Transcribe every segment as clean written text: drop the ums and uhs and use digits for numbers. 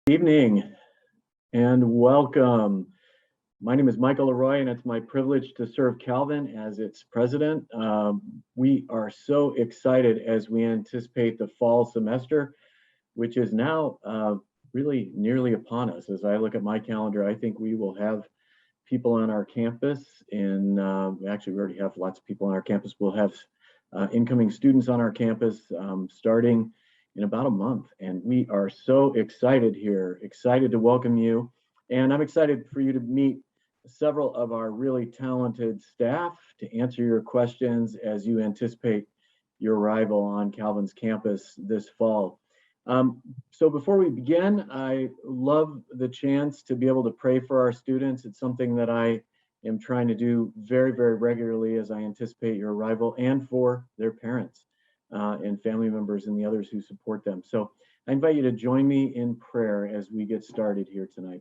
Evening and welcome. My name is Michael Leroy, and it's my privilege to serve Calvin as its president. We are so excited as we anticipate the fall semester, which is now really nearly upon us. As I look at my calendar, I think we will have people on our campus, and actually we already have lots of people on our campus. We'll have incoming students on our campus starting in about a month, and we are so excited here, excited to welcome you, and I'm excited for you to meet several of our really talented staff to answer your questions as you anticipate your arrival on Calvin's campus this fall. So before we begin, I love the chance to be able to pray for our students. It's something that I am trying to do very, very regularly as I anticipate your arrival, and for their parents and family members and the others who support them. So I invite you to join me in prayer as we get started here tonight.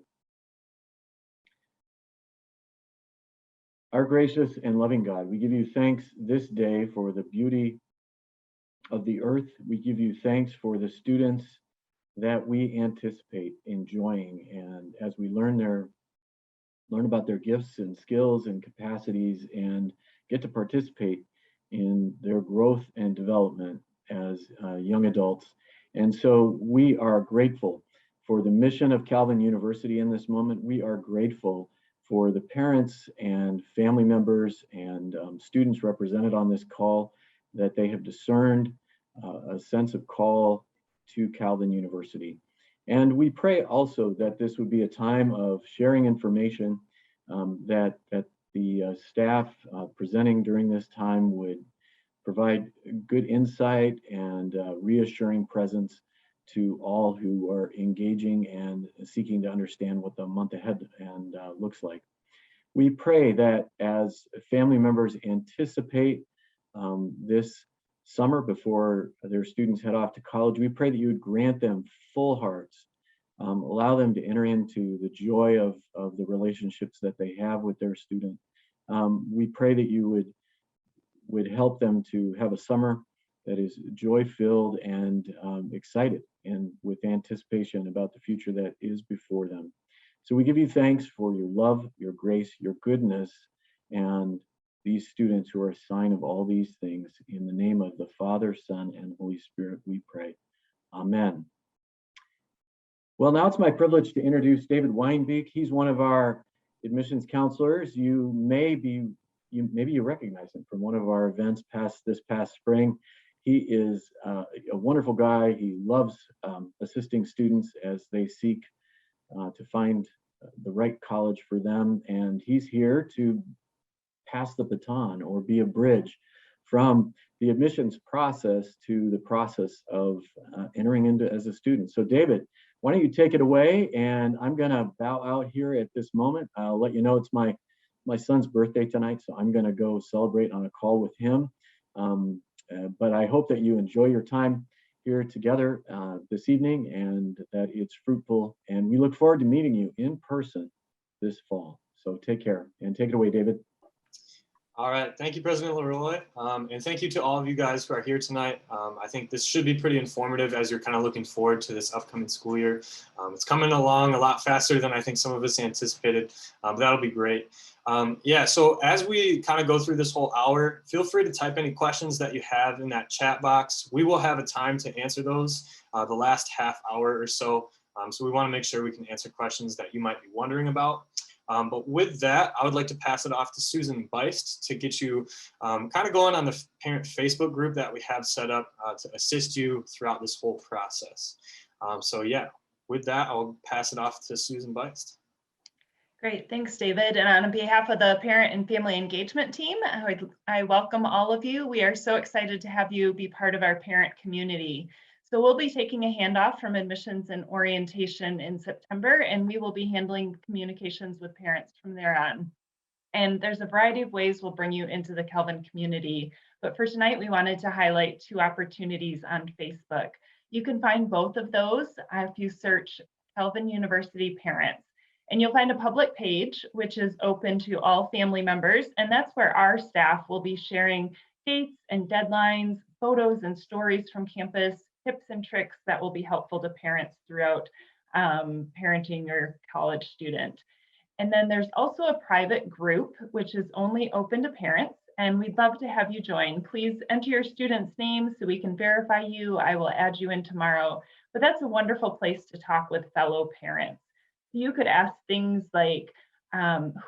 Our gracious and loving God, we give you thanks this day for the beauty of the earth. We give you thanks for the students that we anticipate enjoying, and as we learn about their gifts and skills and capacities and get to participate in their growth and development as young adults. And so we are grateful for the mission of Calvin University in this moment. We are grateful for the parents and family members and students represented on this call, that they have discerned a sense of call to Calvin University. And we pray also that this would be a time of sharing information, that the staff presenting during this time would provide good insight and reassuring presence to all who are engaging and seeking to understand what the month ahead and looks like. We pray that as family members anticipate this summer before their students head off to college, we pray that you would grant them full hearts, allow them to enter into the joy of the relationships that they have with their student. We pray that you would help them to have a summer that is joy-filled and excited and with anticipation about the future that is before them. So we give you thanks for your love, your grace, your goodness, and these students who are a sign of all these things. In the name of the Father, Son, and Holy Spirit, we pray. Amen. Well, now it's my privilege to introduce David Weinbeek. He's one of our admissions counselors. Maybe you recognize him from one of our events this past spring. He is a wonderful guy. He loves assisting students as they seek to find the right college for them. And he's here to pass the baton or be a bridge from the admissions process to the process of entering into as a student. So David, why don't you take it away? And I'm gonna bow out here at this moment. I'll let you know it's my son's birthday tonight, so I'm gonna go celebrate on a call with him. But I hope that you enjoy your time here together this evening, and that it's fruitful. And we look forward to meeting you in person this fall. So take care, and take it away, David. All right, thank you, President Leroy, and thank you to all of you guys who are here tonight. I think this should be pretty informative as you're kind of looking forward to this upcoming school year. It's coming along a lot faster than I think some of us anticipated, but that'll be great. Yeah, so as we kind of go through this whole hour, feel free to type any questions that you have in that chat box. We will have a time to answer those the last half hour or so. So we want to make sure we can answer questions that you might be wondering about. But with that, I would like to pass it off to Susan Buist to get you kind of going on the parent Facebook group that we have set up to assist you throughout this whole process. So yeah, with that, I'll pass it off to Susan Buist. Great, thanks, David. And on behalf of the parent and family engagement team, I welcome all of you. We are so excited to have you be part of our parent community. So we'll be taking a handoff from admissions and orientation in September, and we will be handling communications with parents from there on. And there's a variety of ways we'll bring you into the Calvin community. But for tonight, we wanted to highlight 2 opportunities on Facebook. You can find both of those if you search Calvin University Parents. And you'll find a public page, which is open to all family members. And that's where our staff will be sharing dates and deadlines, photos and stories from campus, tips and tricks that will be helpful to parents throughout parenting your college student. And then there's also a private group, which is only open to parents, and we'd love to have you join. Please enter your student's name so we can verify you. I will add you in tomorrow, but that's a wonderful place to talk with fellow parents. You could ask things like,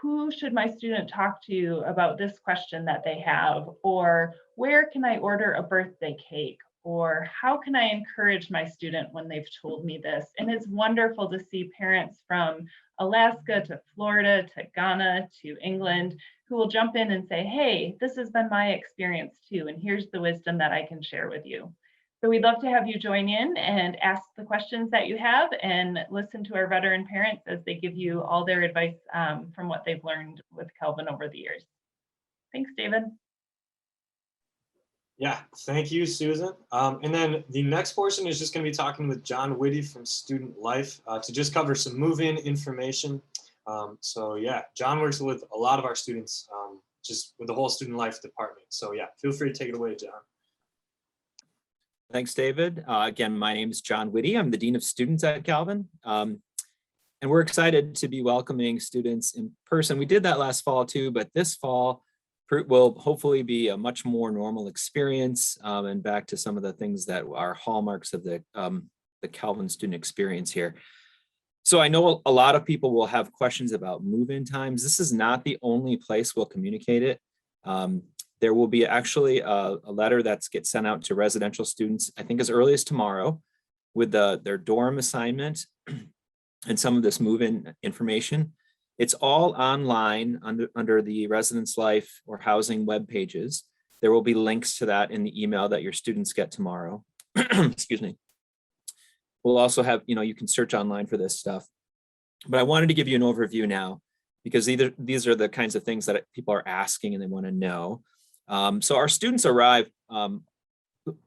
who should my student talk to about this question that they have? Or where can I order a birthday cake? Or how can I encourage my student when they've told me this? And it's wonderful to see parents from Alaska to Florida to Ghana to England who will jump in and say, hey, this has been my experience too, and here's the wisdom that I can share with you. So we'd love to have you join in and ask the questions that you have and listen to our veteran parents as they give you all their advice from what they've learned with Kelvin over the years. Thanks, David. Yeah, thank you, Susan. And then the next portion is just going to be talking with John Witte from Student Life to just cover some move-in information. So yeah, John works with a lot of our students, just with the whole Student Life department. So yeah, feel free to take it away, John. Thanks, David. Again, my name is John Witte. I'm the Dean of Students at Calvin. And we're excited to be welcoming students in person. We did that last fall too, but this fall will hopefully be a much more normal experience and back to some of the things that are hallmarks of the Calvin student experience here. So I know a lot of people will have questions about move-in times. This is not the only place we'll communicate it. There will be actually a letter that gets sent out to residential students, I think as early as tomorrow, with their dorm assignment and some of this move-in information. It's all online under the Residence Life or Housing web pages. There will be links to that in the email that your students get tomorrow. Excuse me. We'll also have, you can search online for this stuff. But I wanted to give you an overview now because these are the kinds of things that people are asking and they want to know. So our students arrive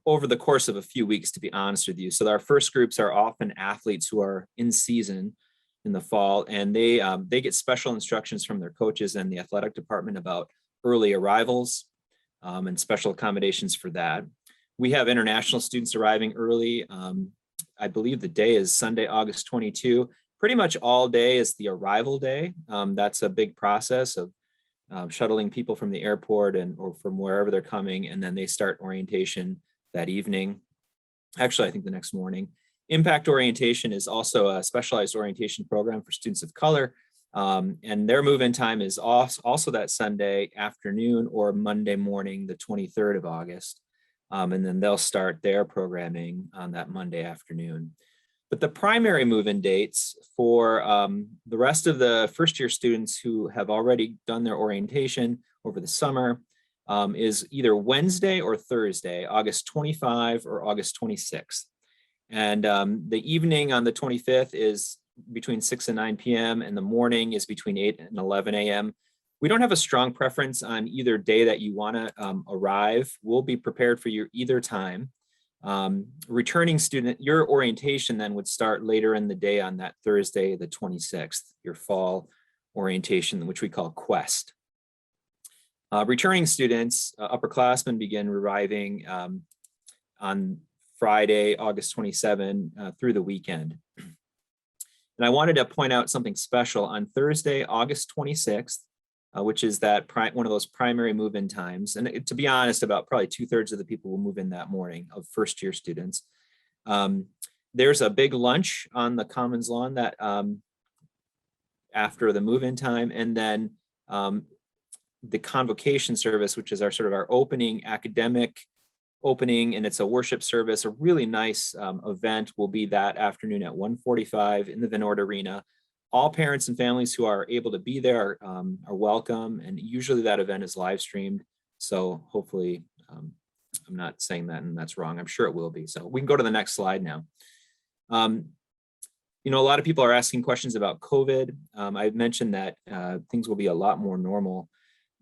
over the course of a few weeks, to be honest with you. So our first groups are often athletes who are in season in the fall, and they get special instructions from their coaches and the athletic department about early arrivals and special accommodations for that. We have international students arriving early. I believe the day is Sunday, August 22. Pretty much all day is the arrival day. That's a big process of shuttling people from the airport or from wherever they're coming, and then they start orientation that evening. Actually, I think the next morning. Impact orientation is also a specialized orientation program for students of color, and their move-in time is also that Sunday afternoon or Monday morning, the 23rd of August, and then they'll start their programming on that Monday afternoon. But the primary move-in dates for the rest of the first-year students who have already done their orientation over the summer is either Wednesday or Thursday, August 25 or August 26th. And the evening on the 25th is between 6 and 9 p.m. and the morning is between 8 and 11 a.m. We don't have a strong preference on either day that you want to arrive. We'll be prepared for your either time. Returning student, your orientation then would start later in the day on that Thursday, the 26th, your fall orientation, which we call Quest. Returning students, upperclassmen begin arriving on Friday, August 27 through the weekend. And I wanted to point out something special on Thursday, August 26th, which is that one of those primary move-in times. And to be honest, about probably 2/3 of the people will move in that morning of first-year students. There's a big lunch on the Commons lawn that after the move-in time, and then the convocation service, which is our opening academic opening, and it's a worship service, a really nice event, will be that afternoon at 1:45 in the Vinord Arena. All parents and families who are able to be there are welcome, and usually that event is live streamed. So hopefully, I'm not saying that and that's wrong. I'm sure it will be. So we can go to the next slide now. A lot of people are asking questions about COVID. I mentioned that things will be a lot more normal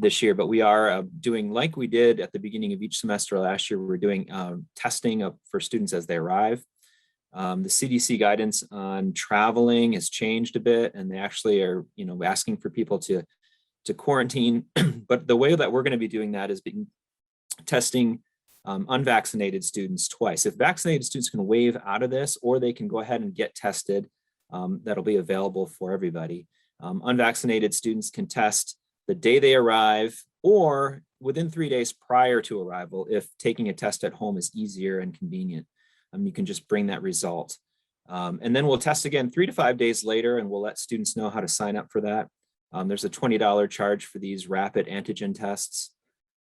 this year, but we are doing like we did at the beginning of each semester last year. We're doing testing for students as they arrive. The CDC guidance on traveling has changed a bit, and they actually are, asking for people to quarantine. But the way that we're going to be doing that is testing unvaccinated students twice. If vaccinated students can waive out of this, or they can go ahead and get tested that'll be available for everybody. Unvaccinated students can test the day they arrive or within 3 days prior to arrival if taking a test at home is easier and convenient. You can just bring that result. And then we'll test again 3 to 5 days later, and we'll let students know how to sign up for that. There's a $20 charge for these rapid antigen tests.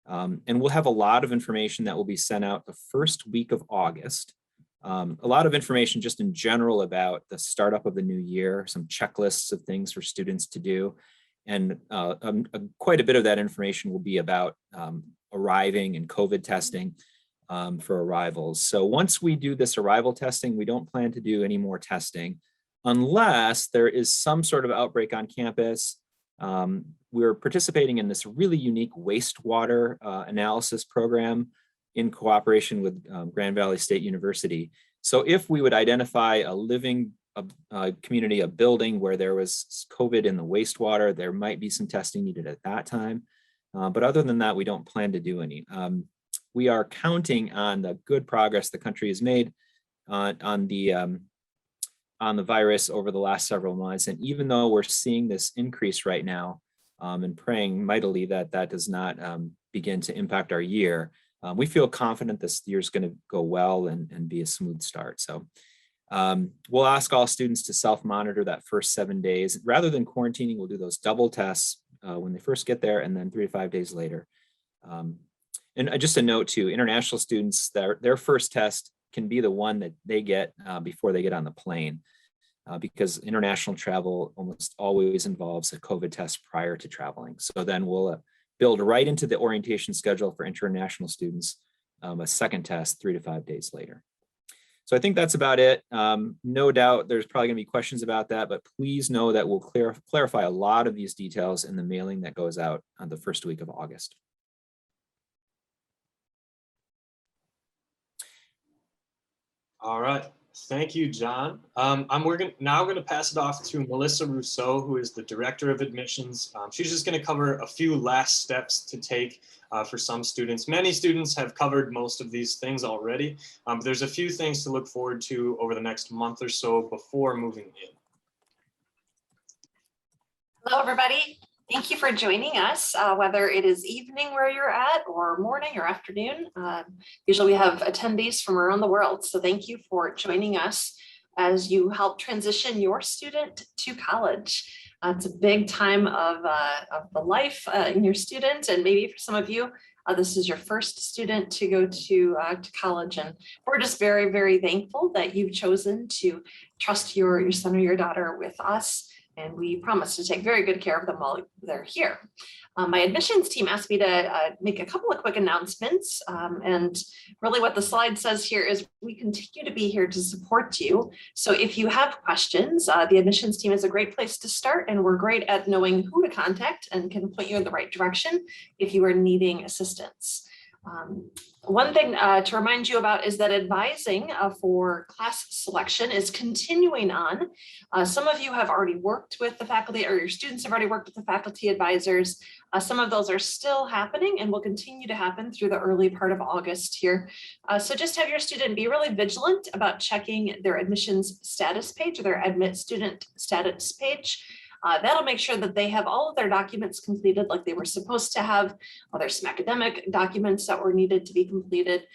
And we'll have a lot of information that will be sent out the first week of August. A lot of information just in general about the startup of the new year, some checklists of things for students to do. And quite a bit of that information will be about arriving and COVID testing for arrivals. So once we do this arrival testing, we don't plan to do any more testing unless there is some sort of outbreak on campus. We're participating in this really unique wastewater analysis program in cooperation with Grand Valley State University. So if we would identify a living community, a building where there was COVID in the wastewater, there might be some testing needed at that time. But other than that, we don't plan to do any. We are counting on the good progress the country has made on the virus over the last several months. And even though we're seeing this increase right now and praying mightily that that does not begin to impact our year, we feel confident this year is going to go well and be a smooth start. So we'll ask all students to self-monitor that first 7 days. Rather than quarantining, we'll do those double tests when they first get there and then 3 to 5 days later. And just a note too, international students, their first test can be the one that they get before they get on the plane because international travel almost always involves a COVID test prior to traveling. So then we'll build right into the orientation schedule for international students a second test 3 to 5 days later. So I think that's about it. No doubt there's probably gonna be questions about that, but please know that we'll clarify a lot of these details in the mailing that goes out on the first week of August. All right, thank you, John. We're now going to pass it off to Melissa Rousseau, who is the Director of Admissions. She's just going to cover a few last steps to take for some students. Many students have covered most of these things already, but there's a few things to look forward to over the next month or so before moving in. Hello, everybody. Thank you for joining us, whether it is evening where you're at or morning or afternoon. Usually we have attendees from around the world. So thank you for joining us as you help transition your student to college. It's a big time of the life in your student, and maybe for some of you, this is your first student to go to college. And we're just very, very thankful that you've chosen to trust your son or your daughter with us. And we promise to take very good care of them while they're here. My admissions team asked me to make a couple of quick announcements. And really what the slide says here is we continue to be here to support you. So if you have questions, the admissions team is a great place to start. And we're great at knowing who to contact and can point you in the right direction if you are needing assistance. One thing to remind you about is that advising for class selection is continuing on. Some of you have already worked with the faculty, or your students have already worked with the faculty advisors. Some of those are still happening and will continue to happen through the early part of August here. So just have your student be really vigilant about checking their admissions status page or their admit student status page. That'll make sure that they have all of their documents completed like they were supposed to have. There's some academic documents that were needed to be completed.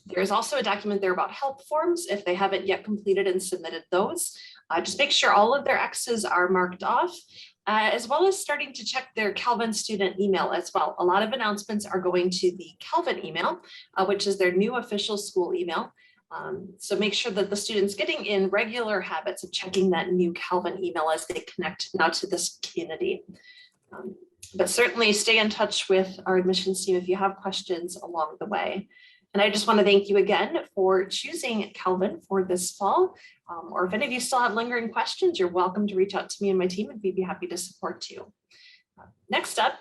There's also a document there about help forms if they haven't yet completed and submitted those. Just make sure all of their X's are marked off, as well as starting to check their Calvin student email as well. A lot of announcements are going to the Calvin email, which is their new official school email. So make sure that the students getting in regular habits of checking that new Calvin email as they connect now to this community. But certainly stay in touch with our admissions team if you have questions along the way. And I just want to thank you again for choosing Calvin for this fall. Or if any of you still have lingering questions, you're welcome to reach out to me and my team, and we'd be happy to support you. Next up,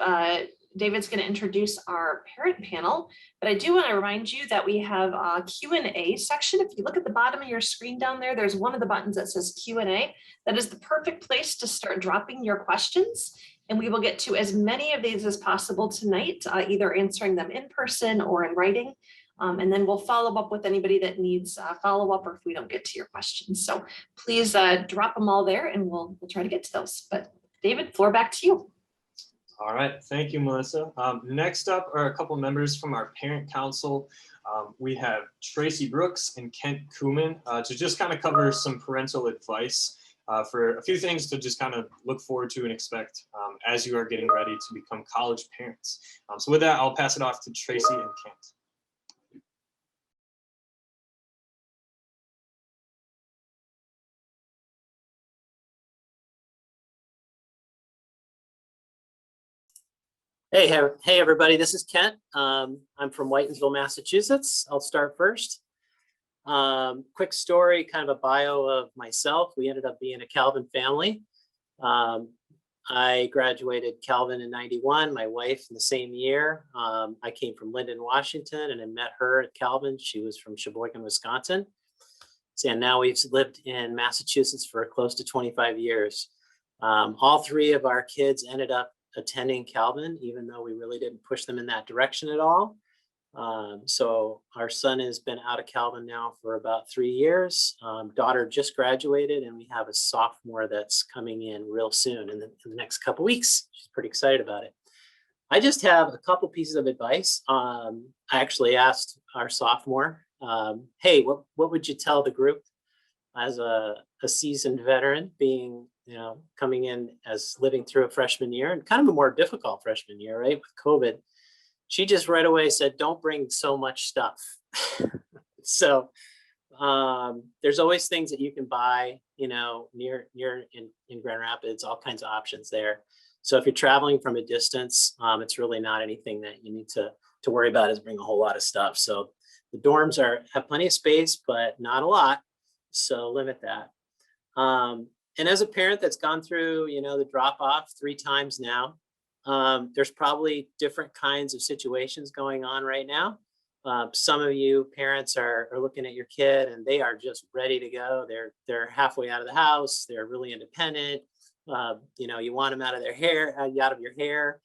David's going to introduce our parent panel, but I do want to remind you that we have a Q&A section. If you look at the bottom of your screen down there, there's one of the buttons that says Q&A. That is the perfect place to start dropping your questions, and we will get to as many of these as possible tonight, either answering them in person or in writing. And then we'll follow up with anybody that needs follow-up or if we don't get to your questions. So please drop them all there and we'll try to get to those. But David, floor back to you. All right, thank you, Melissa. Next up are a couple members from our parent council. We have Tracy Brooks and Kent Kuhlman to just kind of cover some parental advice for a few things to just kind of look forward to and expect as you are getting ready to become college parents. So with that, I'll pass it off to Tracy and Kent. Hey, everybody, this is Kent. I'm from Whitensville, Massachusetts. I'll start first. Quick story, kind of a bio of myself. We ended up being a Calvin family. I graduated Calvin in '91, my wife in the same year. I came from Linden, Washington, and I met her at Calvin. She was from Sheboygan, Wisconsin. And now we've lived in Massachusetts for close to 25 years. All three of our kids ended up attending Calvin, even though we really didn't push them in that direction at all. So our son has been out of Calvin now for about 3 years. Daughter just graduated, and we have a sophomore that's coming in real soon in the next couple weeks. She's pretty excited about it. I just have a couple pieces of advice. I actually asked our sophomore, hey, what would you tell the group as a seasoned veteran, being coming in as living through a freshman year and kind of a more difficult freshman year, right, with COVID. She just right away said, don't bring so much stuff. So there's always things that you can buy, near in Grand Rapids, all kinds of options there. So if you're traveling from a distance, it's really not anything that you need to worry about is bring a whole lot of stuff. So the dorms have plenty of space, but not a lot. So limit that. And as a parent that's gone through, the drop off 3 times now, there's probably different kinds of situations going on right now. Some of you parents are looking at your kid and they are just ready to go. They're halfway out of the house. They're really independent. You want them out of your hair.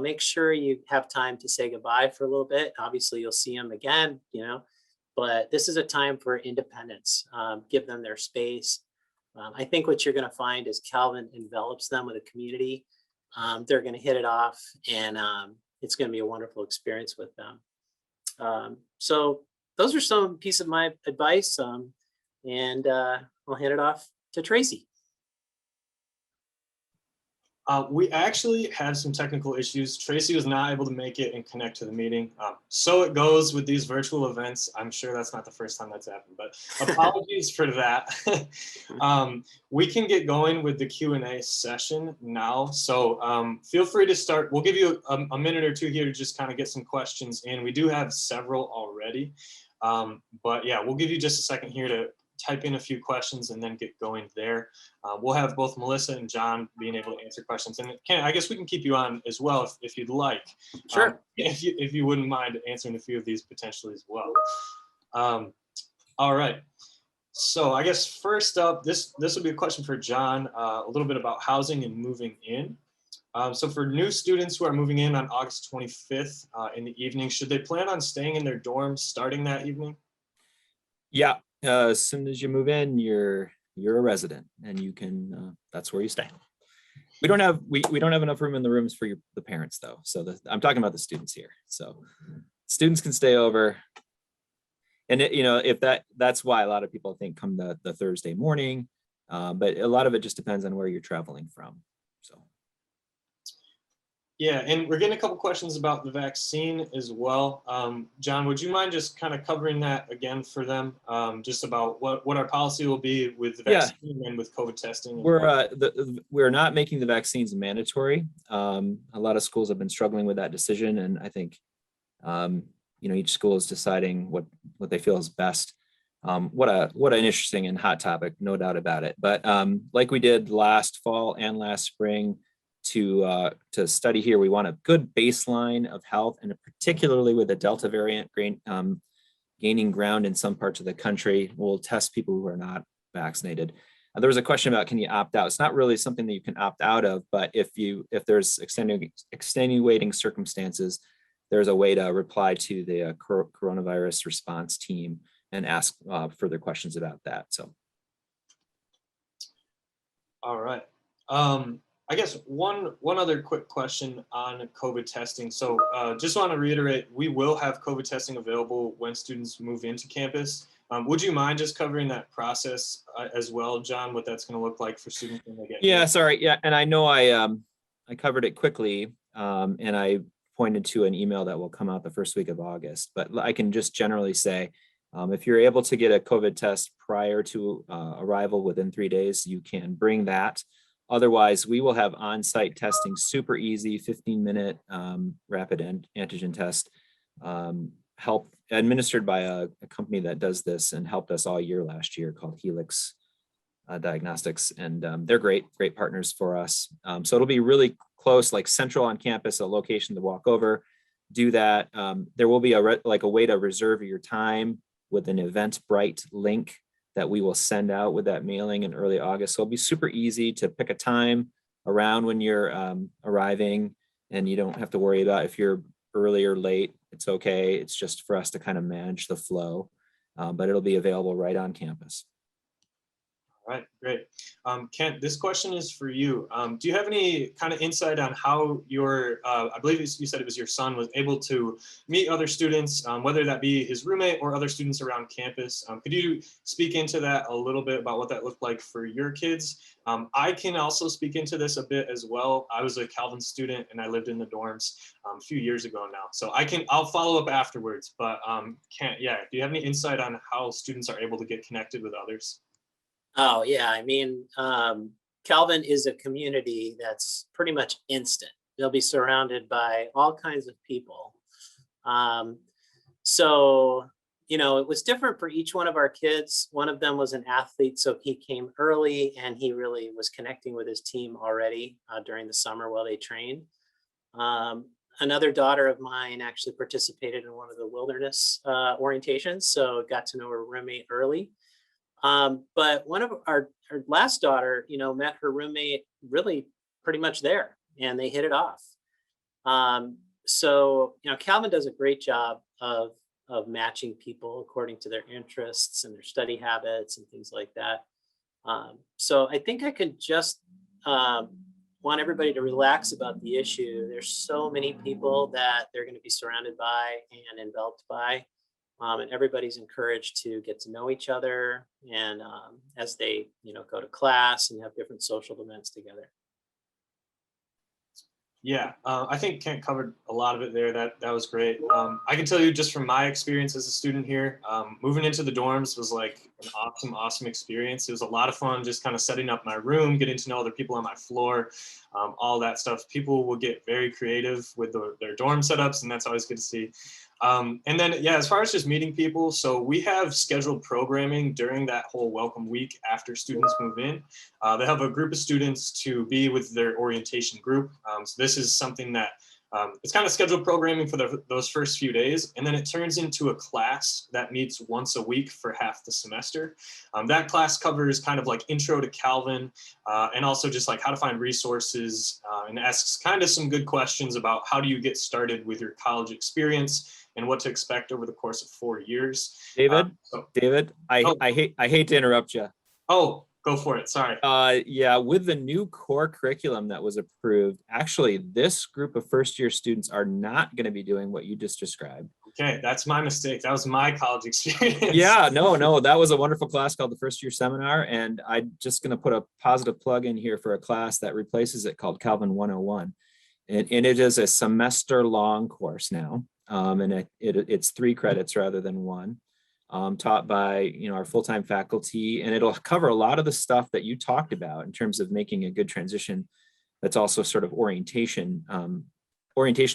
Make sure you have time to say goodbye for a little bit. Obviously you'll see them again, but this is a time for independence. Give them their space. I think what you're going to find is Calvin envelops them with a community. They're going to hit it off, and it's going to be a wonderful experience with them. So those are some pieces of my advice, and I'll hand it off to Tracy. We actually had some technical issues. Tracy was not able to make it and connect to the meeting. So it goes with these virtual events. I'm sure that's not the first time that's happened, but apologies for that. We can get going with the Q&A session now. So feel free to start. We'll give you a minute or two here to just kind of get some questions in. We do have several already, but yeah, we'll give you just a second here to type in a few questions and then get going there. We'll have both Melissa and John being able to answer questions. And Ken, I guess we can keep you on as well if you'd like. Sure. If you wouldn't mind answering a few of these potentially as well. All right. So I guess first up, this will be a question for John, a little bit about housing and moving in. So for new students who are moving in on August 25th in the evening, should they plan on staying in their dorms starting that evening? Yeah. As soon as you move in, you're a resident, and you can. That's where you stay. We don't have enough room in the rooms for the parents though. So I'm talking about the students here. So students can stay over, and if that's why a lot of people think come the Thursday morning, but a lot of it just depends on where you're traveling from. So. Yeah, and we're getting a couple questions about the vaccine as well. John, would you mind just kind of covering that again for them, just about what our policy will be with the vaccine and with COVID testing? We're not making the vaccines mandatory. A lot of schools have been struggling with that decision, and I think each school is deciding what they feel is best. What an interesting and hot topic, no doubt about it. But like we did last fall and last spring, to study here, we want a good baseline of health, and particularly with the Delta variant gaining ground in some parts of the country, we'll test people who are not vaccinated. There was a question about, can you opt out? It's not really something that you can opt out of, but if there's extenuating circumstances, there's a way to reply to the coronavirus response team and ask further questions about that. So. All right. I guess one other quick question on COVID testing. So just want to reiterate, we will have COVID testing available when students move into campus. Would you mind just covering that process as well, John, what that's going to look like for students when they get Yeah, here? sorry. Yeah, and I know I covered it quickly, and I pointed to an email that will come out the first week of August, but I can just generally say, if you're able to get a COVID test prior to arrival within 3 days, you can bring that. Otherwise, we will have on-site testing, super easy, 15-minute rapid antigen test, help administered by a company that does this and helped us all year last year, called Helix Diagnostics, and they're great partners for us. So it'll be really close, like central on campus, a location to walk over, do that. There will be a way to reserve your time with an Eventbrite link that we will send out with that mailing in early August. So it'll be super easy to pick a time around when you're arriving, and you don't have to worry about if you're early or late. It's okay. It's just for us to kind of manage the flow, but it'll be available right on campus. All right, great. Kent, this question is for you. Do you have any kind of insight on how your, I believe you said it was your son, was able to meet other students, whether that be his roommate or other students around campus? Could you speak into that a little bit about what that looked like for your kids? I can also speak into this a bit as well. I was a Calvin student and I lived in the dorms a few years ago now. So I'll follow up afterwards, but Kent, yeah, do you have any insight on how students are able to get connected with others? Oh, yeah. I mean, Calvin is a community that's pretty much instant. They'll be surrounded by all kinds of people. So, you know, it was different for each one of our kids. One of them was an athlete, so he came early and he really was connecting with his team already during the summer while they trained. Another daughter of mine actually participated in one of the wilderness orientations, so got to know her roommate early. But one of our last daughter, you know, met her roommate really pretty much there, and they hit it off. So, you know, Calvin does a great job of matching people according to their interests and their study habits and things like that. So I think I could just want everybody to relax about the issue. There's so many people that they're going to be surrounded by and enveloped by. And everybody's encouraged to get to know each other, and as they, you know, go to class and have different social events together. Yeah, I think Kent covered a lot of it there. That was great. I can tell you just from my experience as a student here, moving into the dorms was like an awesome experience. It was a lot of fun just kind of setting up my room, getting to know other people on my floor, all that stuff. People will get very creative with their dorm setups, and that's always good to see. And then, yeah, as far as just meeting people, so we have scheduled programming during that whole welcome week after students move in. They have a group of students to be with their orientation group. So this is something that it's kind of scheduled programming for those first few days, and then it turns into a class that meets once a week for half the semester. That class covers kind of like intro to Calvin, and also just like how to find resources, and asks kind of some good questions about how do you get started with your college experience and what to expect over the course of 4 years. David, I hate to interrupt you. Oh, go for it. Sorry. Yeah, with the new core curriculum that was approved, actually, this group of first-year students are not going to be doing what you just described. Okay, that's my mistake. That was my college experience. Yeah, no, that was a wonderful class called the First Year Seminar, and I'm just going to put a positive plug in here for a class that replaces it called Calvin 101, and it is a semester-long course now, and it's 3 credits rather than 1. Taught by, you know, our full-time faculty, and it'll cover a lot of the stuff that you talked about in terms of making a good transition. That's also sort of orientation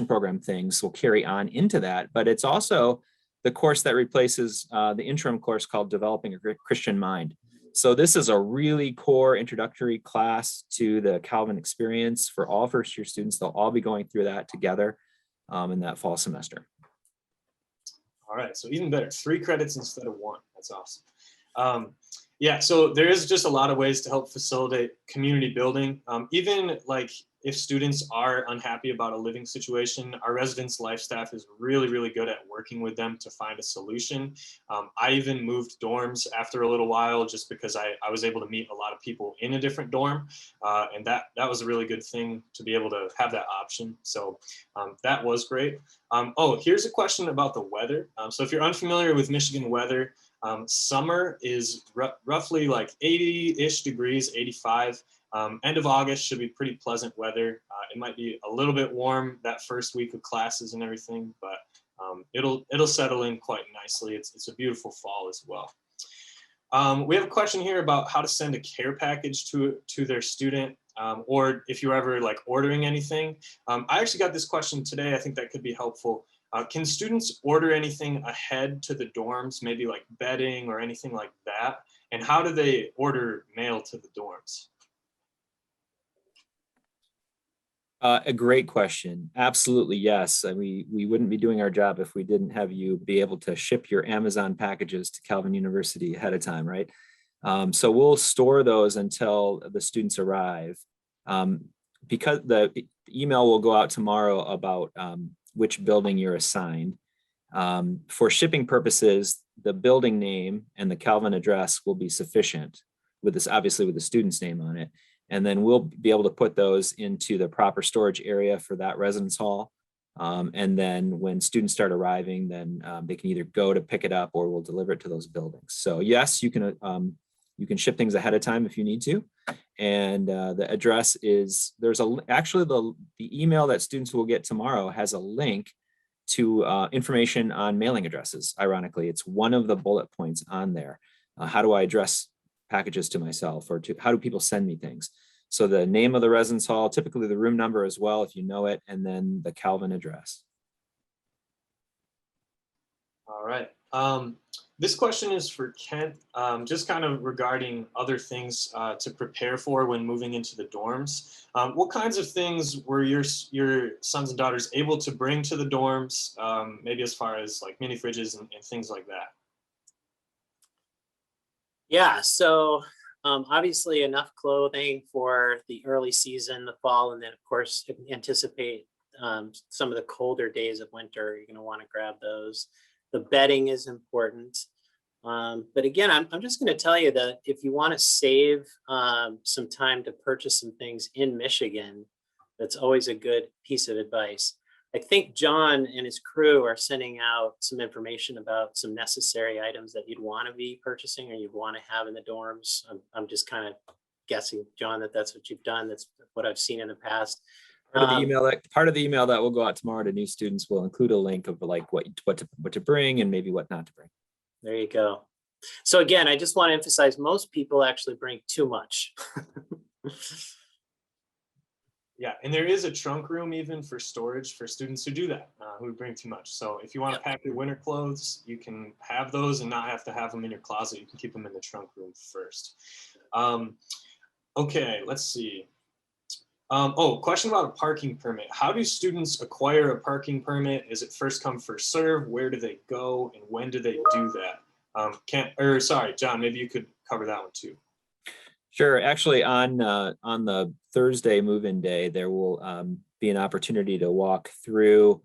program things will carry on into that, but it's also the course that replaces the interim course called Developing a Christian Mind. So this is a really core introductory class to the Calvin experience for all first-year students. They'll all be going through that together in that fall semester. All right, so even better, 3 credits instead of 1. That's awesome. Yeah, so there is just a lot of ways to help facilitate community building. Even like if students are unhappy about a living situation, our residence life staff is really, really good at working with them to find a solution. I even moved dorms after a little while just because I was able to meet a lot of people in a different dorm. And that was a really good thing to be able to have that option. So that was great. Oh, here's a question about the weather. So if you're unfamiliar with Michigan weather, summer is roughly like 80-ish degrees, 85. End of August should be pretty pleasant weather. It might be a little bit warm that first week of classes and everything, but it'll settle in quite nicely. It's a beautiful fall as well. We have a question here about how to send a care package to their student, or if you're ever like ordering anything. I actually got this question today. I think that could be helpful. Can students order anything ahead to the dorms, maybe like bedding or anything like that? And how do they order mail to the dorms? A great question. Absolutely, yes. We wouldn't be doing our job if we didn't have you be able to ship your Amazon packages to Calvin University ahead of time, right? So we'll store those until the students arrive. Because the email will go out tomorrow about which building you're assigned. For shipping purposes, the building name and the Calvin address will be sufficient, with this obviously with the student's name on it. And then we'll be able to put those into the proper storage area for that residence hall. And then when students start arriving, then they can either go to pick it up or we'll deliver it to those buildings. So yes, you can ship things ahead of time if you need to. And the address is, actually the email that students will get tomorrow has a link to information on mailing addresses. Ironically, it's one of the bullet points on there. How do I address packages to myself, or how do people send me things? So the name of the residence hall, typically the room number as well, if you know it, and then the Calvin address. All right. This question is for Kent, just kind of regarding other things to prepare for when moving into the dorms. What kinds of things were your sons and daughters able to bring to the dorms, maybe as far as like mini fridges and things like that? Yeah, so obviously enough clothing for the early season, the fall, and then of course anticipate some of the colder days of winter. You're going to want to grab those. The bedding is important. But again, I'm just going to tell you that if you want to save some time to purchase some things in Michigan, that's always a good piece of advice. I think John and his crew are sending out some information about some necessary items that you'd want to be purchasing or you'd want to have in the dorms. I'm just kind of guessing, John, that's what you've done. That's what I've seen in the past. Part of the email that will go out tomorrow to new students will include a link of like what to bring and maybe what not to bring. There you go. So again, I just want to emphasize most people actually bring too much. Yeah, and there is a trunk room even for storage for students who do that, who bring too much. So if you want to pack your winter clothes, you can have those and not have to have them in your closet. You can keep them in the trunk room first. Okay, let's see. Question about a parking permit. How do students acquire a parking permit? Is it first come, first serve? Where do they go and when do they do that? Sorry, John, maybe you could cover that one too. Sure. Actually, on the Thursday move-in day, there will be an opportunity to walk through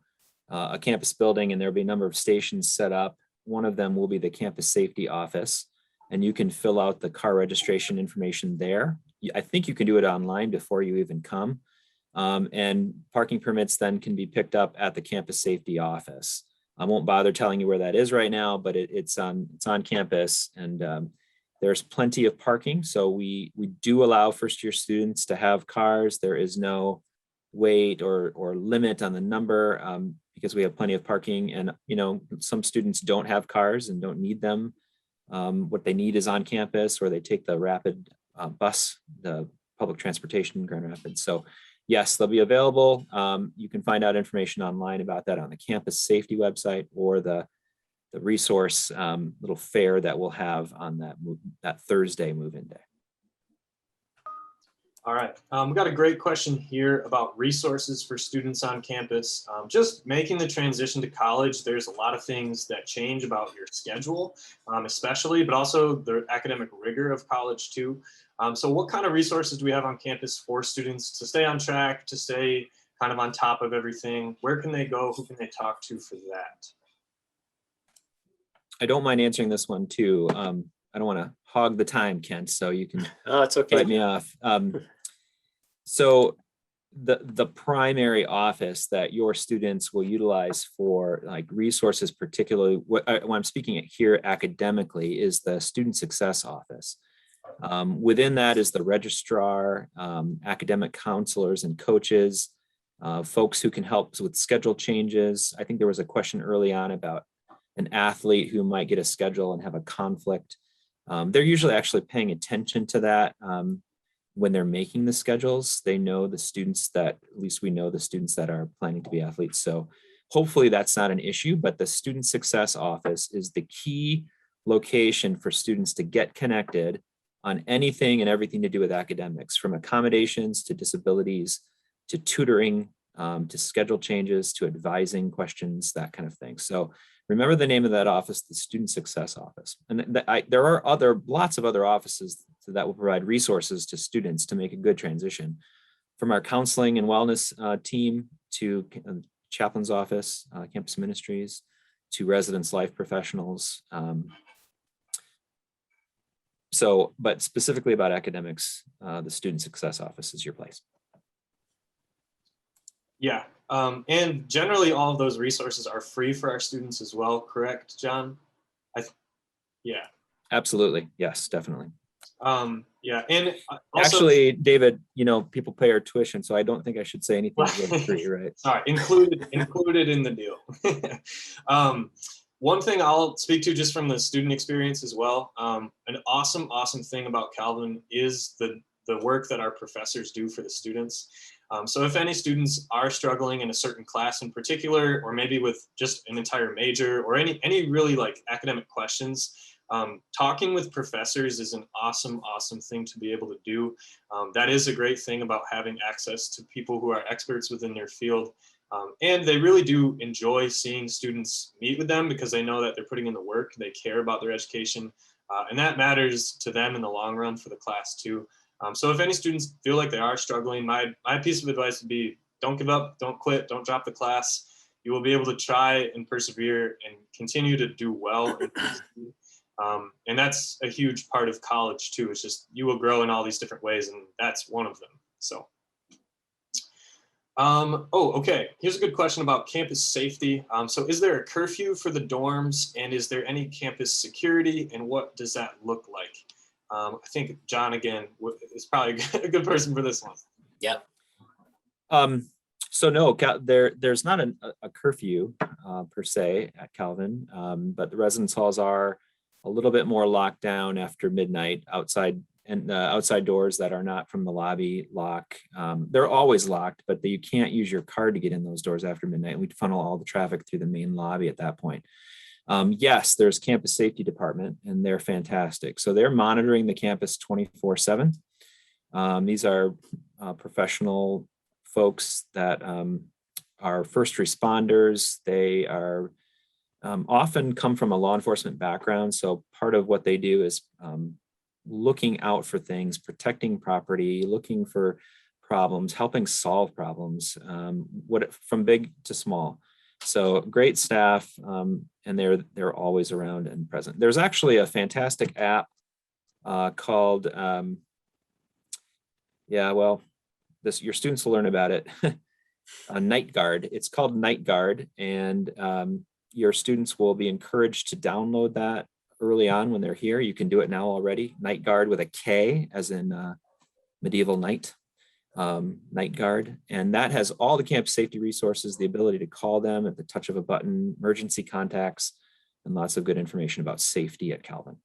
a campus building, and there will be a number of stations set up. One of them will be the campus safety office, and you can fill out the car registration information there. I think you can do it online before you even come. And parking permits then can be picked up at the campus safety office. I won't bother telling you where that is right now, but it's on campus, and there's plenty of parking. So we do allow first-year students to have cars. There is no weight or limit on the number because we have plenty of parking. And some students don't have cars and don't need them. What they need is on campus, or they take the rapid bus, the public transportation in Grand Rapids. So yes, they'll be available. You can find out information online about that on the campus safety website or the resource little fair that we'll have on that Thursday move-in day. All right, we got a great question here about resources for students on campus. Just making the transition to college, there's a lot of things that change about your schedule, especially, but also the academic rigor of college too. So what kind of resources do we have on campus for students to stay on track, to stay kind of on top of everything? Where can they go? Who can they talk to for that? I don't mind answering this one too. I don't want to hog the time, Kent, so you can Oh, it's okay. bite me off. So the primary office that your students will utilize for like resources, particularly when I'm speaking it here academically, is the student success office. Within that is the registrar, academic counselors and coaches, folks who can help with schedule changes. I think there was a question early on about an athlete who might get a schedule and have a conflict. They're usually actually paying attention to that when they're making the schedules. They know the students that, at least we know the students that are planning to be athletes. So hopefully that's not an issue, but the student success office is the key location for students to get connected on anything and everything to do with academics, from accommodations to disabilities, to tutoring, to schedule changes, to advising questions, that kind of thing. So remember the name of that office, the Student Success Office. And there are lots of other offices that will provide resources to students to make a good transition. From our counseling and wellness team to chaplain's office, campus ministries, to residence life professionals. But specifically about academics, the Student Success Office is your place. Yeah, and generally all of those resources are free for our students as well, correct, John? Yeah. Absolutely, yes, definitely. Yeah, and also, actually, David, people pay our tuition, so I don't think I should say anything really free, right? All right, included in the deal. One thing I'll speak to just from the student experience as well, an awesome thing about Calvin is the work that our professors do for the students. So if any students are struggling in a certain class in particular, or maybe with just an entire major, or any really like academic questions, talking with professors is an awesome thing to be able to do. That is a great thing about having access to people who are experts within their field. And they really do enjoy seeing students meet with them because they know that they're putting in the work, they care about their education, and that matters to them in the long run for the class too. So if any students feel like they are struggling, my piece of advice would be, don't give up, don't quit, don't drop the class. You will be able to try and persevere and continue to do well. And that's a huge part of college too. It's just, you will grow in all these different ways, and that's one of them. So, okay. Here's a good question about campus safety. So is there a curfew for the dorms, and is there any campus security, and what does that look like? I think John, again, is probably a good person for this one. Yep. So no, there's not a curfew per se at Calvin, but the residence halls are a little bit more locked down after midnight. Outside doors that are not from the lobby lock. They're always locked, but you can't use your card to get in those doors after midnight. We funnel all the traffic through the main lobby at that point. Yes, there's campus safety department, and they're fantastic. So they're monitoring the campus 24/7. These are professional folks that are first responders. They are often come from a law enforcement background. So part of what they do is looking out for things, protecting property, looking for problems, helping solve problems, from big to small. So great staff, and they're always around and present. There's actually a fantastic app called, your students will learn about it, Night Guard. It's called Night Guard, and your students will be encouraged to download that early on when they're here. You can do it now already. Night Guard with a K, as in medieval knight. Night Guard, and that has all the campus safety resources, the ability to call them at the touch of a button, emergency contacts, and lots of good information about safety at Calvin.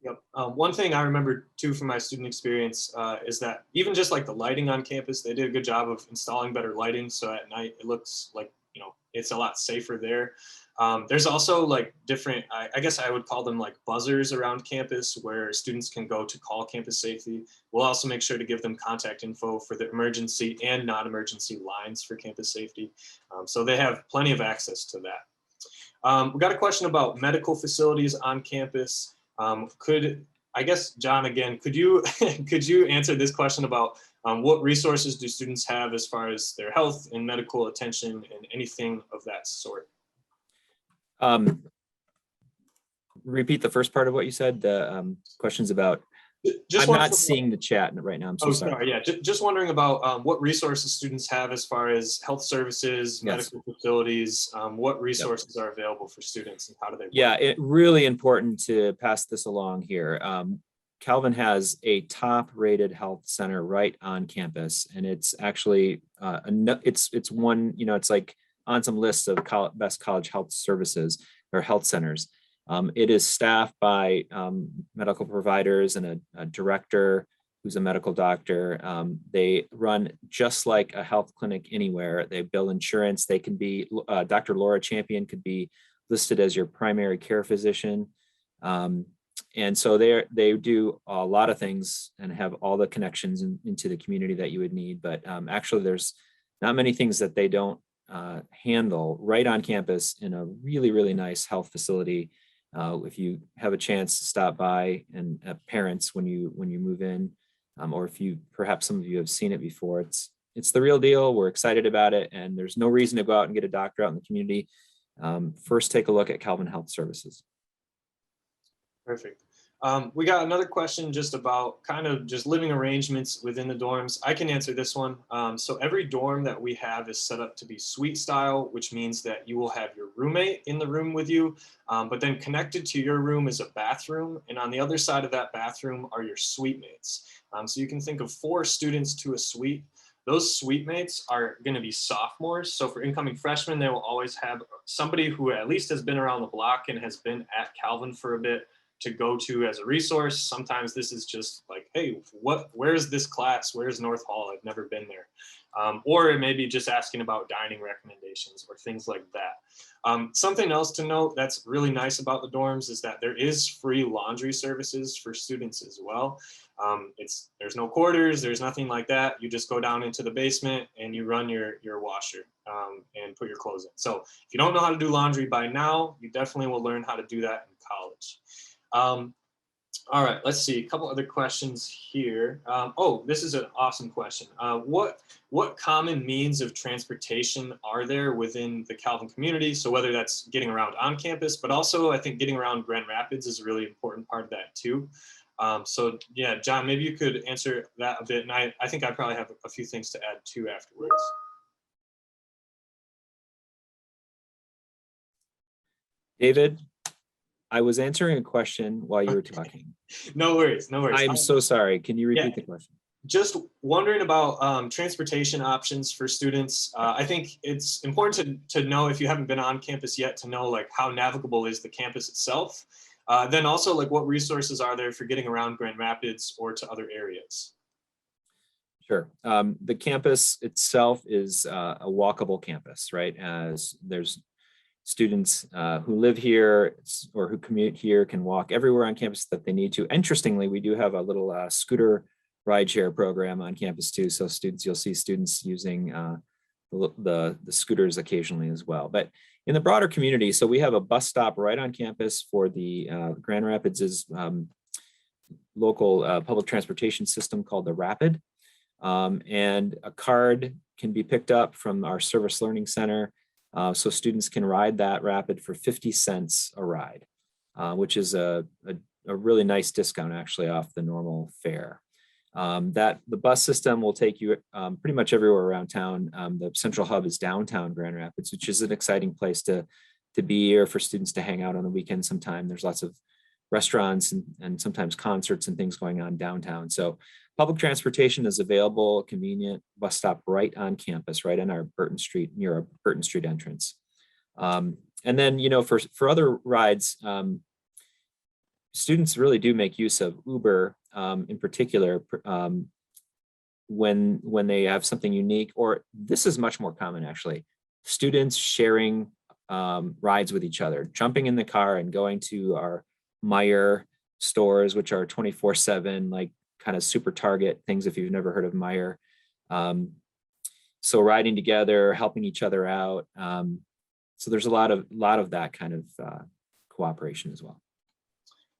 Yep. One thing I remember too from my student experience is that even just like the lighting on campus, they did a good job of installing better lighting. So at night it looks like, it's a lot safer there. There's also like different, I guess I would call them like buzzers around campus where students can go to call campus safety. We'll also make sure to give them contact info for the emergency and non-emergency lines for campus safety. So they have plenty of access to that. We got a question about medical facilities on campus. I guess, John, again, could you answer this question about what resources do students have as far as their health and medical attention and anything of that sort? Repeat the first part of what you said, the questions about, I'm not seeing the chat right now, I'm so sorry. Yeah, just wondering about what resources students have as far as health services, medical facilities, what resources are available for students and how do they work? Yeah, it's really important to pass this along here. Calvin has a top-rated health center right on campus, and it's actually it's one, it's like on some lists of best college health services or health centers. It is staffed by medical providers and a director who's a medical doctor. They run just like a health clinic anywhere. They bill insurance. They can be, Dr. Laura Champion could be listed as your primary care physician. And so they do a lot of things and have all the connections into the community that you would need. But actually, there's not many things that they don't handle right on campus in a really, really nice health facility. If you have a chance to stop by, and parents when you move in, or if perhaps some of you have seen it before, it's the real deal. We're excited about it, and there's no reason to go out and get a doctor out in the community. First, take a look at Calvin Health Services. Perfect. We got another question just about kind of just living arrangements within the dorms. I can answer this one. So every dorm that we have is set up to be suite style, which means that you will have your roommate in the room with you, but then connected to your room is a bathroom. And on the other side of that bathroom are your suite mates. So you can think of 4 students to a suite. Those suite mates are going to be sophomores. So for incoming freshmen, they will always have somebody who at least has been around the block and has been at Calvin for a bit to go to as a resource. Sometimes this is just like, hey, where's this class? Where's North Hall? I've never been there. Or it may be just asking about dining recommendations or things like that. Something else to note that's really nice about the dorms is that there is free laundry services for students as well. There's no quarters, there's nothing like that. You just go down into the basement and you run your washer and put your clothes in. So if you don't know how to do laundry by now, you definitely will learn how to do that in college. All right, let's see, a couple other questions here. Oh, this is an awesome question. What common means of transportation are there within the Calvin community? So whether that's getting around on campus, but also I think getting around Grand Rapids is a really important part of that too. So yeah, John, maybe you could answer that a bit. And I think I probably have a few things to add too afterwards. David, I was answering a question while you were talking. No worries, no worries. I'm so sorry. Can you repeat the question? Just wondering about transportation options for students. I think it's important to know, if you haven't been on campus yet, to know like how navigable is the campus itself. Then also like what resources are there for getting around Grand Rapids or to other areas? Sure. The campus itself is a walkable campus, right? As there's students who live here or who commute here can walk everywhere on campus that they need to. Interestingly, we do have a little scooter rideshare program on campus too. So you'll see students using the scooters occasionally as well. But in the broader community, so we have a bus stop right on campus for the Grand Rapids' local public transportation system called the Rapid. And a card can be picked up from our Service Learning Center. So students can ride that Rapid for 50 cents a ride, which is a really nice discount actually off the normal fare. The bus system will take you pretty much everywhere around town. The central hub is downtown Grand Rapids, which is an exciting place to be, or for students to hang out on the weekend sometime. There's lots of restaurants and sometimes concerts and things going on downtown. So public transportation is available, convenient, bus stop right on campus, right in our Burton Street, near our Burton Street entrance. And then, for other rides, students really do make use of Uber in particular when they have something unique, or this is much more common actually, students sharing rides with each other, jumping in the car and going to our Meijer stores, which are 24/7, like kind of super Target things if you've never heard of Meijer. So riding together, helping each other out. So there's a lot of that kind of cooperation as well.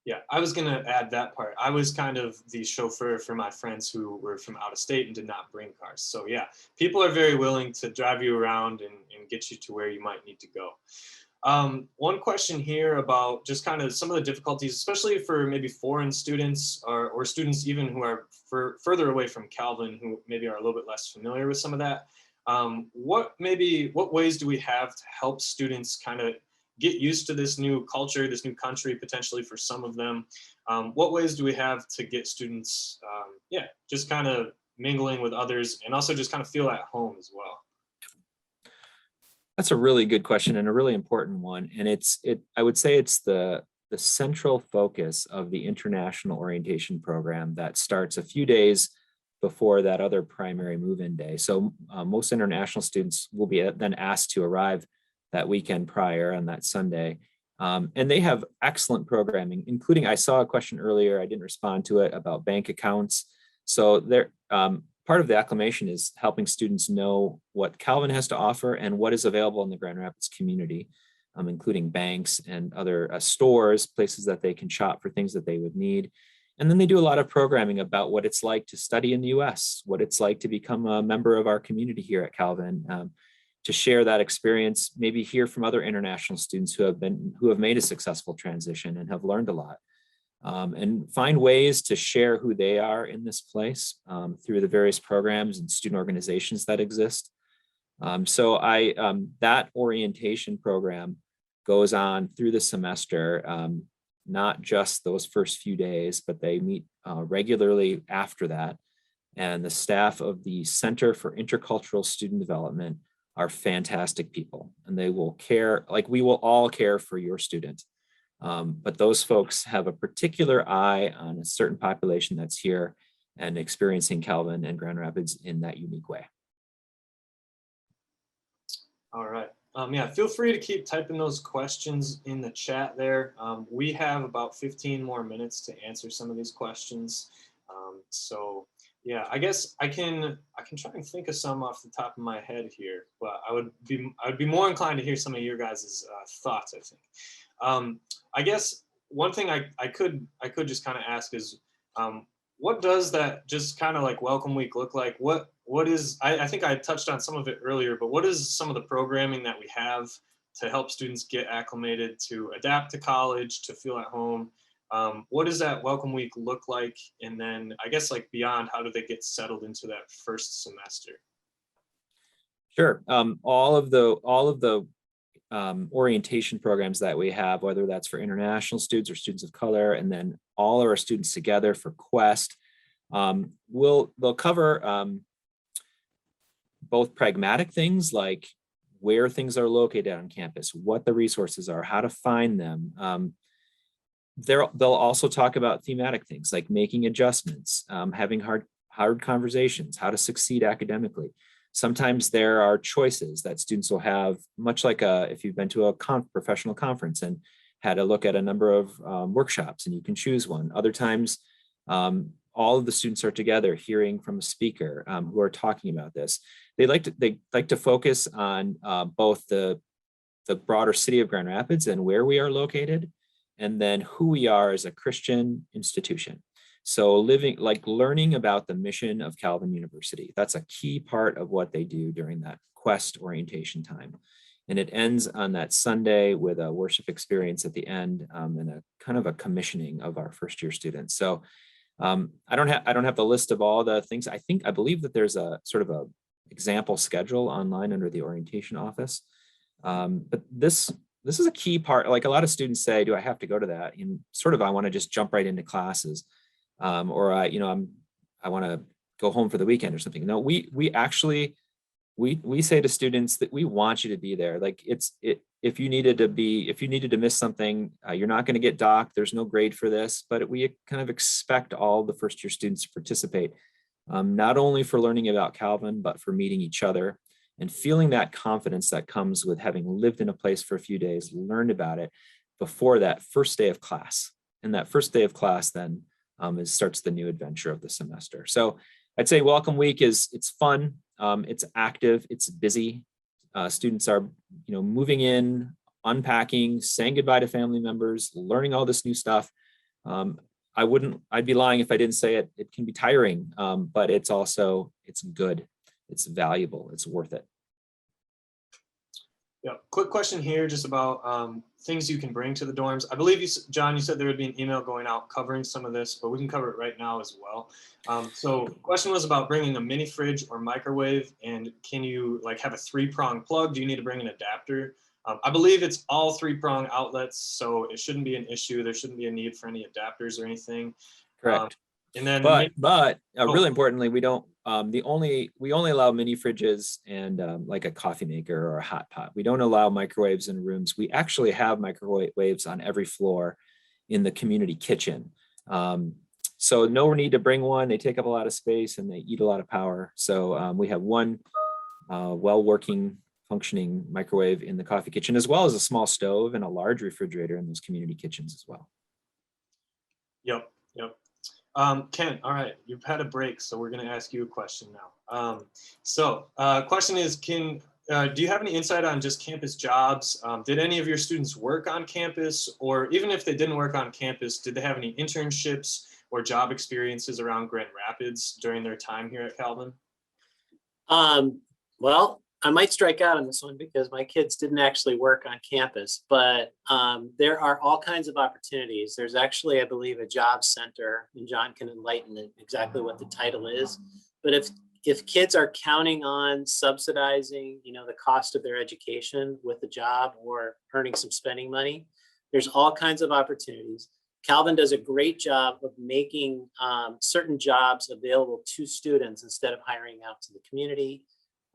Yeah, I was going to add that part. I was kind of the chauffeur for my friends who were from out of state and did not bring cars. So yeah, people are very willing to drive you around and get you to where you might need to go. One question here about just kind of some of the difficulties, especially for maybe foreign students or students even who are further away from Calvin, who maybe are a little bit less familiar with some of that. What ways do we have to help students kind of get used to this new culture, this new country, potentially for some of them? What ways do we have to get students, just kind of mingling with others and also just kind of feel at home as well? That's a really good question and a really important one. And I would say it's the central focus of the international orientation program that starts a few days before that other primary move-in day. So most international students will be then asked to arrive that weekend prior on that Sunday. And they have excellent programming, including, I saw a question earlier, I didn't respond to it, about bank accounts. So they're, part of the acclimation is helping students know what Calvin has to offer and what is available in the Grand Rapids community, including banks and other stores, places that they can shop for things that they would need. And then they do a lot of programming about what it's like to study in the US, what it's like to become a member of our community here at Calvin, to share that experience, maybe hear from other international students who have made a successful transition and have learned a lot. And find ways to share who they are in this place through the various programs and student organizations that exist. So that orientation program goes on through the semester, not just those first few days, but they meet regularly after that. And the staff of the Center for Intercultural Student Development are fantastic people, and they will care, like we will all care for your student. But those folks have a particular eye on a certain population that's here and experiencing Calvin and Grand Rapids in that unique way. All right. Yeah, feel free to keep typing those questions in the chat there. We have about 15 more minutes to answer some of these questions. So yeah, I guess I can try and think of some off the top of my head here, but I would be more inclined to hear some of your guys' thoughts, I think. I guess one thing I could just kind of ask is, what does that just kind of like welcome week look like? What is, I think I touched on some of it earlier, but what is some of the programming that we have to help students get acclimated, to adapt to college, to feel at home? What does that welcome week look like? And then I guess like beyond, how do they get settled into that first semester? Sure. All of the orientation programs that we have, whether that's for international students or students of color, and then all of our students together for Quest, they'll cover both pragmatic things like where things are located on campus, what the resources are, how to find them. They'll also talk about thematic things like making adjustments, having hard conversations, how to succeed academically. Sometimes there are choices that students will have, much like if you've been to a professional conference and had a look at a number of workshops and you can choose one. Other times, all of the students are together hearing from a speaker who are talking about this. They like to focus on both the broader city of Grand Rapids and where we are located, and then who we are as a Christian institution. So learning about the mission of Calvin University, that's a key part of what they do during that Quest orientation time. And it ends on that Sunday with a worship experience at the end, and a kind of a commissioning of our first year students. So I don't have the list of all the things. I believe that there's a sort of a example schedule online under the orientation office. But this is a key part. Like a lot of students say, do I have to go to that? And sort of, I want to just jump right into classes. Or I want to go home for the weekend or something. No, we actually say to students that we want you to be there. Like if you needed to miss something, you're not going to get docked. There's no grade for this, but we kind of expect all the first year students to participate, not only for learning about Calvin, but for meeting each other and feeling that confidence that comes with having lived in a place for a few days, learned about it before that first day of class. And that first day of class then starts the new adventure of the semester. So I'd say welcome week it's fun, it's active, it's busy. Students are, moving in, unpacking, saying goodbye to family members, learning all this new stuff. I'd be lying if I didn't say it. It can be tiring, but it's good, it's valuable, it's worth it. Yeah, quick question here just about things you can bring to the dorms. I believe John, you said there would be an email going out covering some of this, but we can cover it right now as well. So the question was about bringing a mini fridge or microwave, and can you have a 3-prong plug? Do you need to bring an adapter? I believe it's all 3-prong outlets, so it shouldn't be an issue. There shouldn't be a need for any adapters or anything. Correct. And then, really importantly, we don't. We only allow mini fridges and like a coffee maker or a hot pot. We don't allow microwaves in rooms. We actually have microwaves on every floor in the community kitchen. So no need to bring one. They take up a lot of space and they eat a lot of power. So we have one well-working, functioning microwave in the coffee kitchen, as well as a small stove and a large refrigerator in those community kitchens as well. Yep. Ken, all right, you've had a break, so we're going to ask you a question now. Question is, do you have any insight on just campus jobs? Did any of your students work on campus, or even if they didn't work on campus, did they have any internships or job experiences around Grand Rapids during their time here at Calvin? Well, I might strike out on this one because my kids didn't actually work on campus, but there are all kinds of opportunities. There's actually, I believe, a job center, and John can enlighten exactly what the title is. But if kids are counting on subsidizing, the cost of their education with a job or earning some spending money, there's all kinds of opportunities. Calvin does a great job of making certain jobs available to students instead of hiring out to the community.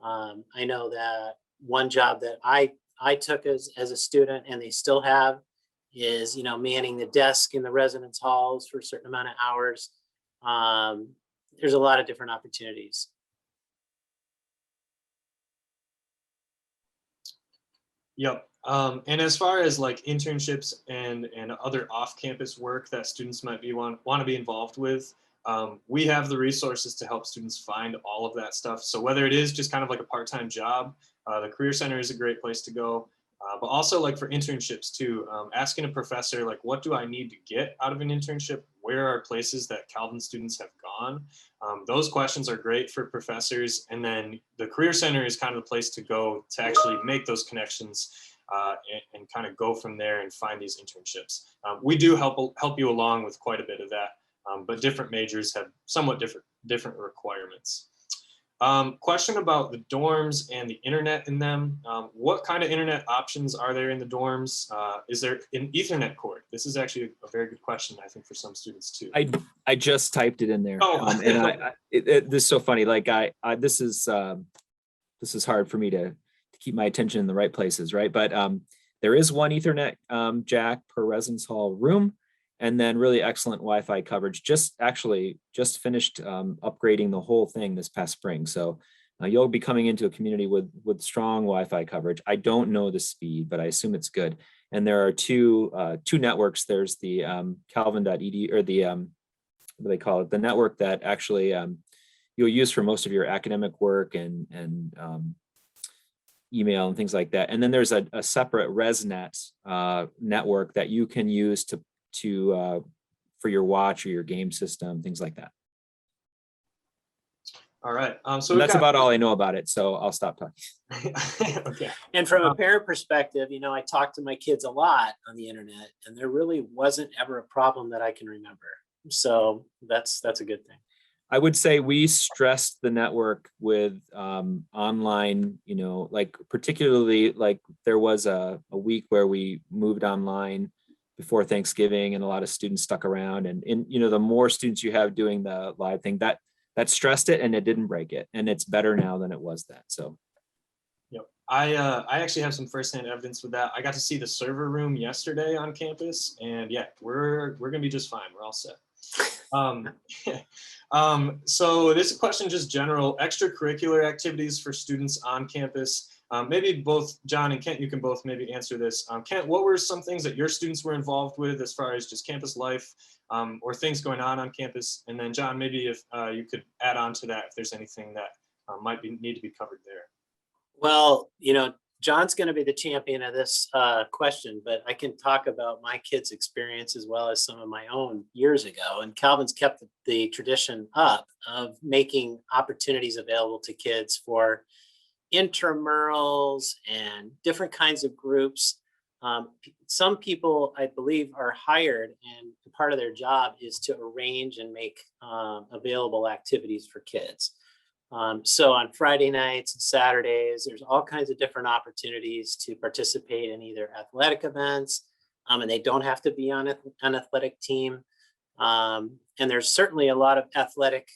I know that one job that I took as a student, and they still have, is manning the desk in the residence halls for a certain amount of hours. There's a lot of different opportunities. Yep. And as far as internships and other off-campus work that students might want to be involved with, we have the resources to help students find all of that stuff. So whether it is just kind of like a part-time job, the Career Center is a great place to go. But also for internships too, asking a professor, what do I need to get out of an internship? Where are places that Calvin students have gone? Those questions are great for professors. And then the Career Center is kind of the place to go to actually make those connections and kind of go from there and find these internships. We do help you along with quite a bit of that. But different majors have somewhat different requirements. Question about the dorms and the internet in them. What kind of internet options are there in the dorms? Is there an Ethernet cord? This is actually a very good question, I think, for some students too. I just typed it in there. Oh. And this is so funny. This is hard for me to keep my attention in the right places, right? But there is one Ethernet jack per residence hall room. And then really excellent Wi-Fi coverage. Just finished upgrading the whole thing this past spring. So you'll be coming into a community with strong Wi-Fi coverage. I don't know the speed, but I assume it's good. And there are two networks. There's the calvin.edu, or the what do they call it? The network that actually you'll use for most of your academic work and email and things like that. And then there's a separate ResNet network that you can use for your watch or your game system, things like that. All right. So that's about all I know about it. So I'll stop talking. Okay. And from a parent perspective, I talk to my kids a lot on the internet, and there really wasn't ever a problem that I can remember. So that's a good thing. I would say we stressed the network with online, particularly there was a week where we moved online before Thanksgiving, and a lot of students stuck around, and the more students you have doing the live thing, that stressed it, and it didn't break it, and it's better now than it was then. So yep. I actually have some firsthand evidence with that. I got to see the server room yesterday on campus, and yeah, we're gonna be just fine. We're all set. Um, so this question, just general extracurricular activities for students on campus. Maybe both John and Kent, you can both maybe answer this. Kent, what were some things that your students were involved with as far as just campus life or things going on campus? And then John, maybe if you could add on to that, if there's anything that need to be covered there. Well, John's going to be the champion of this question, but I can talk about my kids' experience as well as some of my own years ago. And Calvin's kept the tradition up of making opportunities available to kids for intramurals and different kinds of groups. Some people, I believe, are hired, and part of their job is to arrange and make available activities for kids. So on Friday nights and Saturdays, there's all kinds of different opportunities to participate in either athletic events, and they don't have to be on an athletic team. And there's certainly a lot of athletic,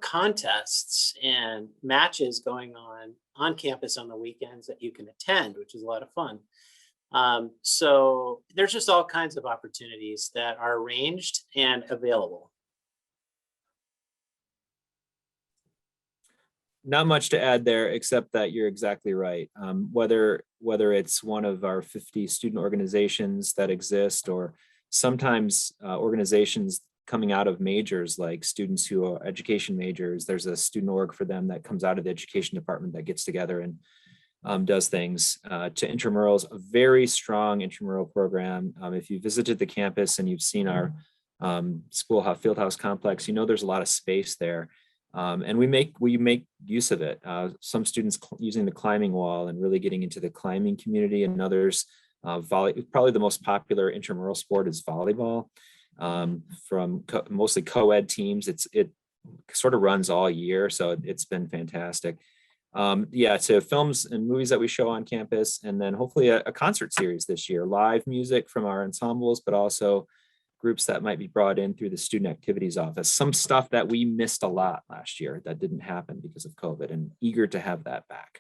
contests and matches going on campus on the weekends that you can attend, which is a lot of fun. So there's just all kinds of opportunities that are arranged and available. Not much to add there, except that you're exactly right. Whether it's one of our 50 student organizations that exist, or sometimes organizations coming out of majors, like students who are education majors, there's a student org for them that comes out of the education department that gets together and does things. To intramurals, a very strong intramural program. If you visited the campus and you've seen our schoolhouse fieldhouse complex, there's a lot of space there. And we make use of it. Some students using the climbing wall and really getting into the climbing community, and others probably the most popular intramural sport is volleyball. From mostly co-ed teams, it sort of runs all year, so it's been fantastic. To films and movies that we show on campus, and then hopefully a concert series this year, live music from our ensembles, but also groups that might be brought in through the student activities office. Some stuff that we missed a lot last year that didn't happen because of COVID, and eager to have that back.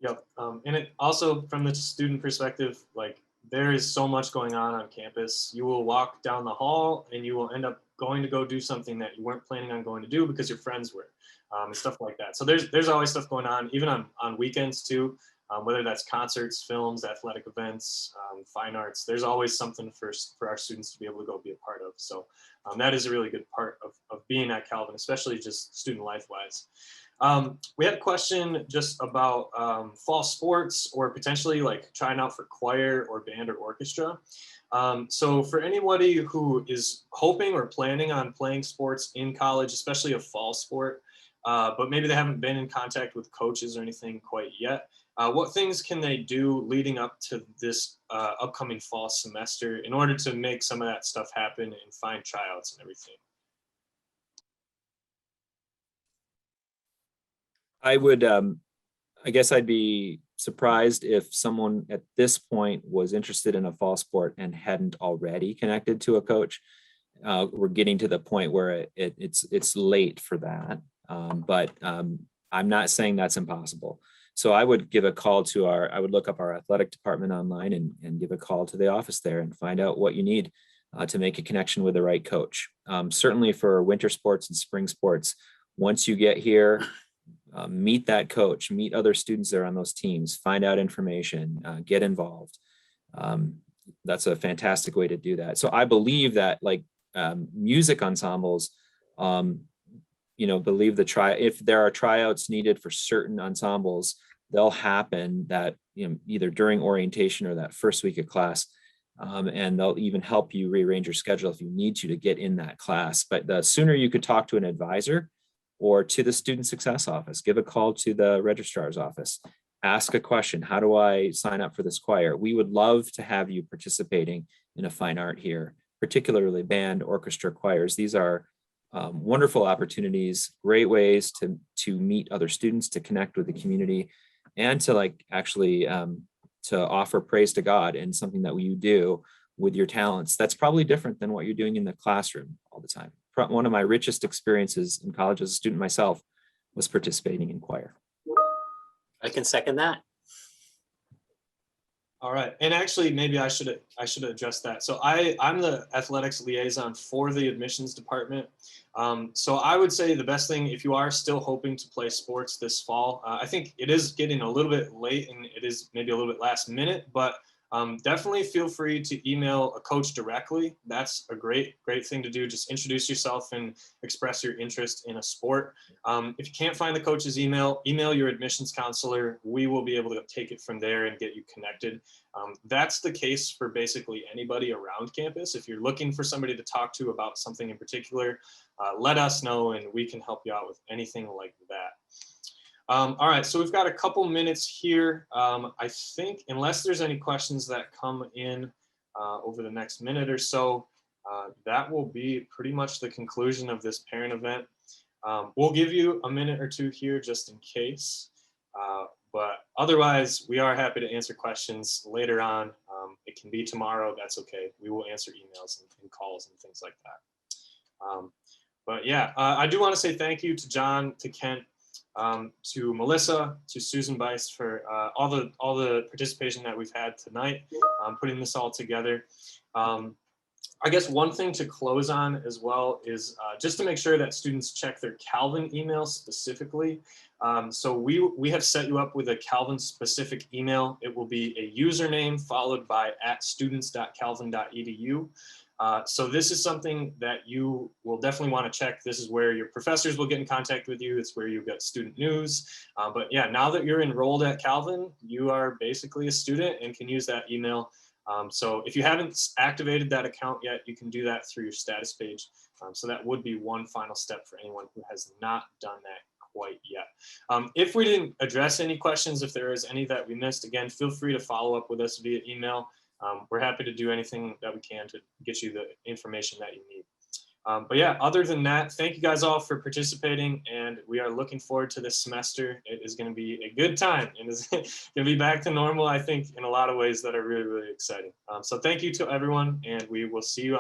Yep. And it also, from the student perspective, like, there is so much going on campus. You will walk down the hall and you will end up going to go do something that you weren't planning on going to do because your friends were, and stuff like that. So there's always stuff going on, even on weekends too, whether that's concerts, films, athletic events, fine arts. There's always something for our students to be able to go be a part of. So that is a really good part of being at Calvin, especially just student life wise. We had a question just about fall sports, or potentially like trying out for choir or band or orchestra. So for anybody who is hoping or planning on playing sports in college, especially a fall sport, but maybe they haven't been in contact with coaches or anything quite yet, what things can they do leading up to this upcoming fall semester in order to make some of that stuff happen and find tryouts and everything? I would, I guess I'd be surprised if someone at this point was interested in a fall sport and hadn't already connected to a coach. We're getting to the point where it's late for that, but I'm not saying that's impossible. So I would give a call to I would look up our athletic department online and give a call to the office there and find out what you need to make a connection with the right coach. Certainly for winter sports and spring sports, once you get here, meet that coach, meet other students that are on those teams, find out information, get involved. That's a fantastic way to do that. So I believe that, like, music ensembles, believe if there are tryouts needed for certain ensembles, they'll happen that, either during orientation or that first week of class. And they'll even help you rearrange your schedule if you need to get in that class. But the sooner you could talk to an advisor or to the student success office, give a call to the registrar's office, ask a question: how do I sign up for this choir? We would love to have you participating in a fine art here, particularly band, orchestra, choirs. These are wonderful opportunities, great ways to meet other students, to connect with the community, and to actually to offer praise to God in something that you do with your talents. That's probably different than what you're doing in the classroom all the time. One of my richest experiences in college as a student myself was participating in choir. I can second that. All right, and actually, maybe I should address that. So I'm the athletics liaison for the admissions department. So I would say the best thing, if you are still hoping to play sports this fall, I think it is getting a little bit late and it is maybe a little bit last minute, but definitely feel free to email a coach directly. That's a great thing to do. Just introduce yourself and express your interest in a sport. If you can't find the coach's email your admissions counselor. We will be able to take it from there and get you connected. That's the case for basically anybody around campus. If you're looking for somebody to talk to about something in particular, let us know and we can help you out with anything like that. All right, so we've got a couple minutes here. I think unless there's any questions that come in over the next minute or so, that will be pretty much the conclusion of this parent event. We'll give you a minute or two here just in case, but otherwise we are happy to answer questions later on. It can be tomorrow, that's okay. We will answer emails and calls and things like that. But yeah, I do want to say thank you to John, to Kent, to Melissa, to Susan Buist for all the participation that we've had tonight, putting this all together. I guess one thing to close on as well is just to make sure that students check their Calvin email specifically. So we have set you up with a Calvin specific email. It will be a username followed by @students.calvin.edu. So this is something that you will definitely want to check. This is where your professors will get in contact with you. It's where you get student news. But yeah, now that you're enrolled at Calvin, you are basically a student and can use that email. So if you haven't activated that account yet, you can do that through your status page. So that would be one final step for anyone who has not done that quite yet. If we didn't address any questions, if there is any that we missed, again, feel free to follow up with us via email. We're happy to do anything that we can to get you the information that you need. But yeah, other than that, thank you guys all for participating, and we are looking forward to this semester. It is going to be a good time, and it's going to be back to normal, I think, in a lot of ways that are really, really exciting. So thank you to everyone, and we will see you on